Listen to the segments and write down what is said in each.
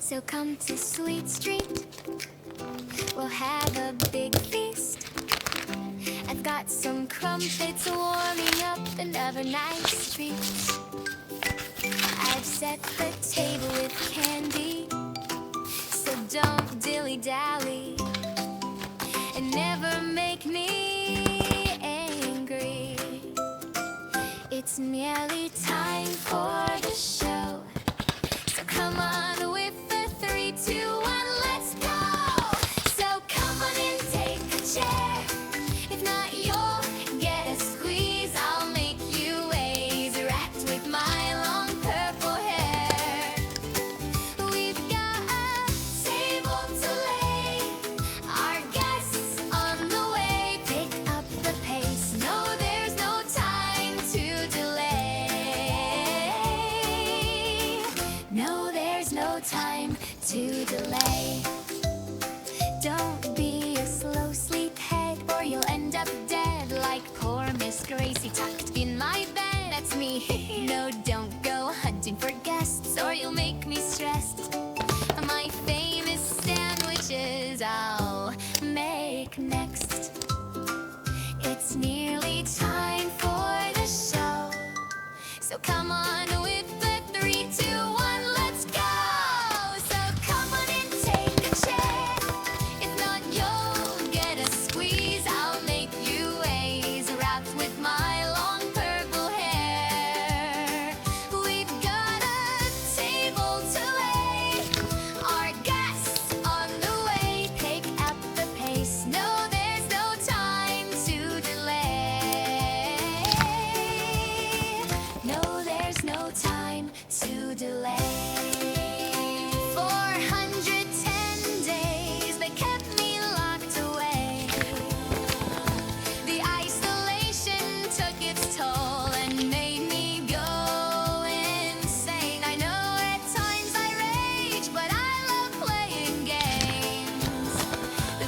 So come to Sweet Street, we'll have a big feast. I've got some crumpets warming up another nice treat. I've set the table with candy, so don't dilly-dally and never make me angry. It's nearly time for the show, so come on with the 3, 2, 1, let's go. So come on and take a chair. If not, you'll get a squeeze. I'll make you ways wrapped with my long purple hair. We've got a table to lay, our guests on the way. Pick up the pace, no, there's no time to delay. No, there's no time to delay. Don't be a slow sleephead, or you'll end up dead like poor Miss Gracie tucked in my bed. That's me. No, don't go hunting for guests, or you'll make me stressed. My famous sandwiches I'll make next. It's nearly time for the show, so come on with the 3, 2, 1, let's go. So come on and take a chair. If not, you'll get a squeeze. I'll make you ways wrapped with my long purple hair. We've got a table to lay, our guests on the way. Pick up the pace, no, there's no time to delay. No, there's no time to delay. 410 days they kept me locked away. The isolation took its toll and made me go insane. I know at times I rage, but I love playing games.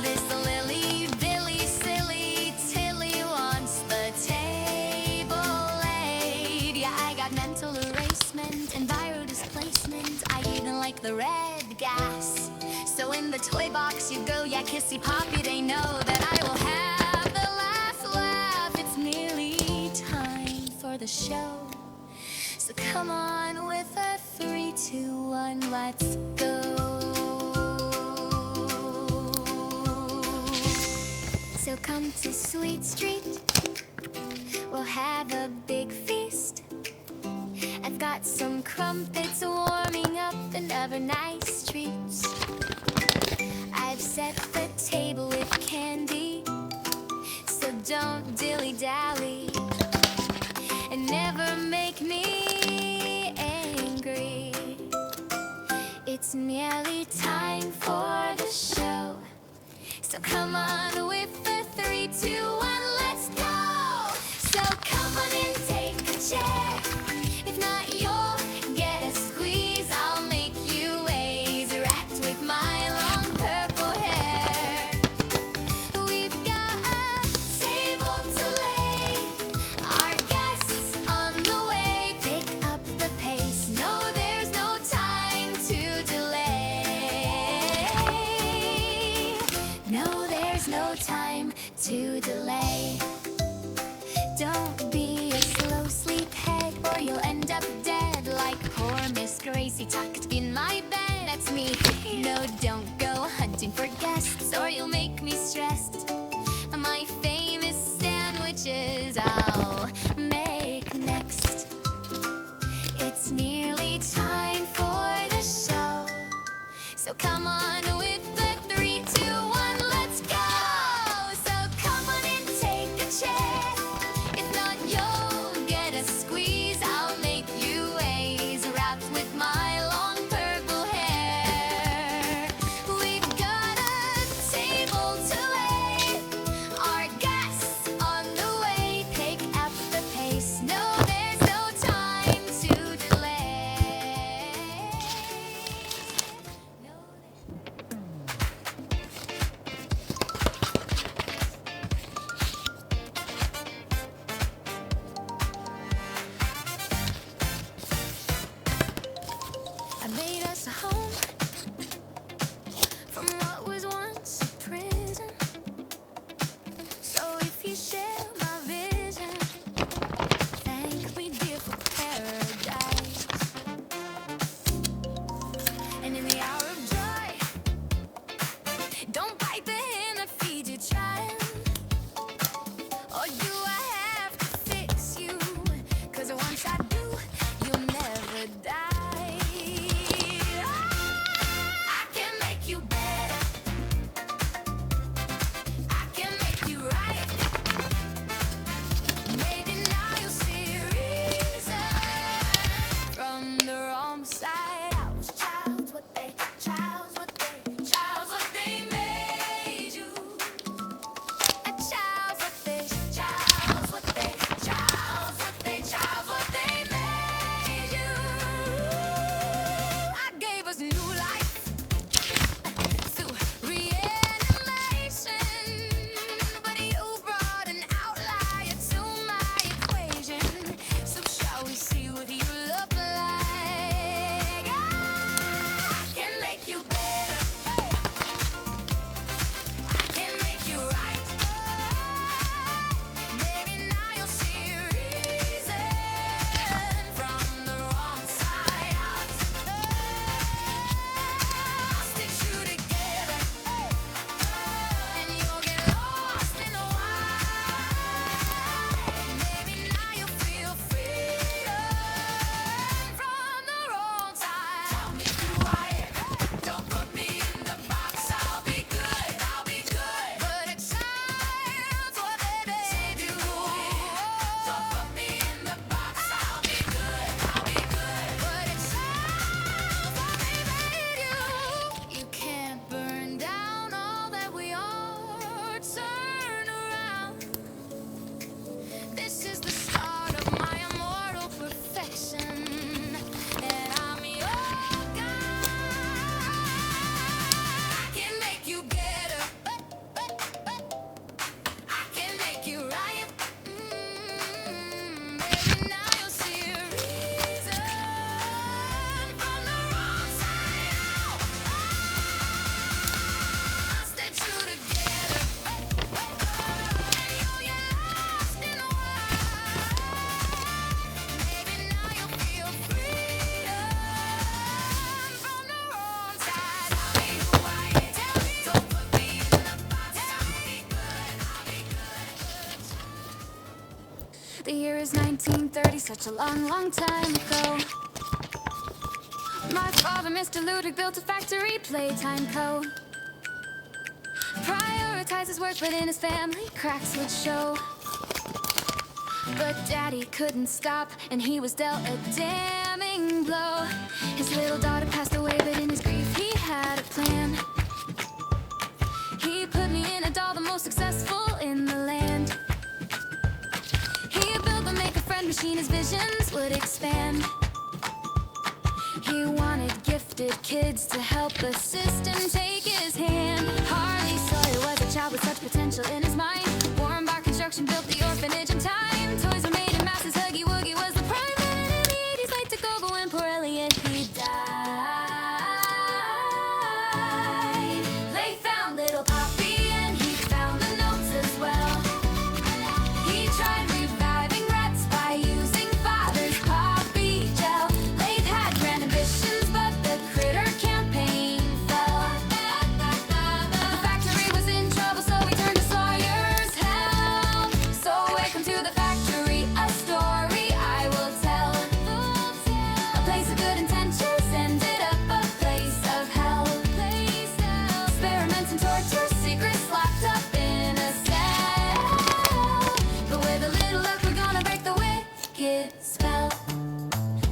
This lily-billy silly Tilly wants the table laid. Yeah, I got mental erasement and viral displacement. I even like the red gas. So in the toy box you go, yeah, kissy poppy, they know that I will have the last laugh. It's nearly time for the show, so come on with a 3, 2, 1, let's go. So come to Sweet Street, we'll have a big feast. I've got some crumpets warming up another nice treat. I've set the table with candy, so don't dilly-dally and never make me angry. It's nearly time for the show, so come on with the 3, 2, 1, let's go. So come on and take a chair. If not, you'll get a squeeze. I'll make you ways wrapped with my long purple hair. We've got a table to lay, our guests on the way. Pick up the pace, no, there's no time to delay. No, there's no time to delay. Don't be a slow sleephead, or you'll end up dead like poor Miss Gracie tucked in my bed. That's me. No, don't go hunting for guests, or you'll make me stressed. My famous sandwiches I'll make next. It's nearly time for the show, so come on with the 3, 2, 1, let's go. So come on and take a chair. If not, you'll such a long, long time ago. My father, Mr. Ludwig, built a factory, Playtime Co. Prioritized his work, but in his family, cracks would show. But Daddy couldn't stop, and he was dealt a damning blow. His little daughter passed away, but in his grief he had a plan. He put me in a doll, the most successful in the land. He built the make-a-friend machine, his visions would expand. He wanted gifted kids to help the system take his hand. Harley Sawyer was a child with such potential in his mind. Warren Bar Construction built the orphanage in time. Toys were made in masses, Huggy Wuggy was the prime. And in the 80s, light took over when poor Elliot, he died. They found little Poppy and he found the notes as well. He tried reviving rats by using father's poppy gel. Lathe had grand ambitions, but the critter campaign fell. The factory was in trouble, so he turned to Sawyer's help. So welcome to the factory, a story I will tell. A place of good intentions ended up a place of hell. Experiments and torture, secrets locked up in a cell. But with a little luck, we're gonna break the wicked spell.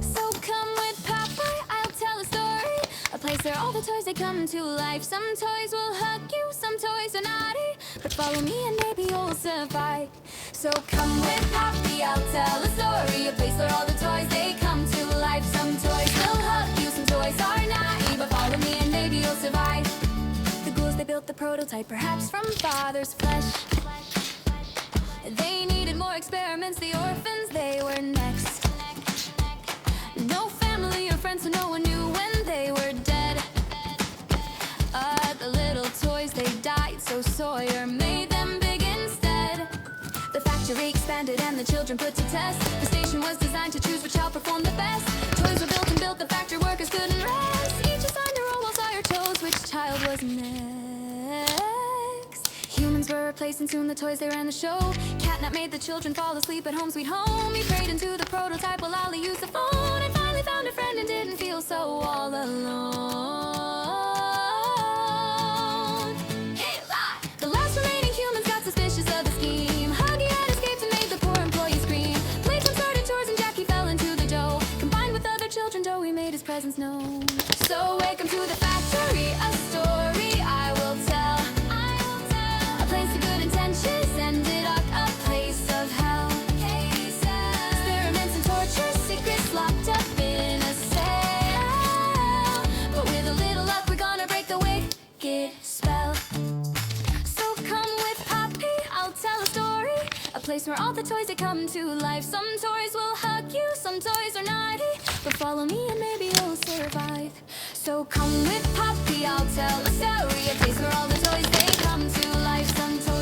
So come with Popeye, I'll tell a story. A place where all the toys, they come to life. Some toys will hug you, some toys are naughty. But follow me and maybe you'll survive. So come with Poppy, I'll tell a story. A place where all the toys, they come to life. Some toys will hug you, some toys are naughty. But follow me and maybe you'll survive. The ghouls, they built the prototype, perhaps from father's flesh. They needed more experiments, the orphans, they were next. No family or friends, so no one knew when they were dead. The little toys, they died, so Sawyer made them big instead. The factory expanded and the children put to test. The station was designed to choose which child performed the best. Toys were built and built, the factory workers couldn't rest. Each assigned a role while Sawyer chose which child was next. Humans were replaced and soon the toys, they ran the show. Catnap made the children fall asleep at home sweet home. He prayed into the prototype while Ollie used the phone. And finally found a friend and didn't feel so all alone. The last remaining humans got suspicious of the scheme. Huggy had escaped and made the poor employee scream. Playtime started chores and Jackie fell into the dough. Combined with other children, Joey made his presence known. So welcome to the factory, a story I will tell. A place of good intentions ended up a place of hell. Experiments and torture, secrets locked up in a cell. But with a little luck, we're gonna break the wicked spell. So come with Poppy, I'll tell a story. A place where all the toys, they come to life. Some toys will hug you, some toys are naughty. But follow me and maybe you'll survive. So come with Poppy, I'll tell a story. A place where all the toys, they come to life. Some toys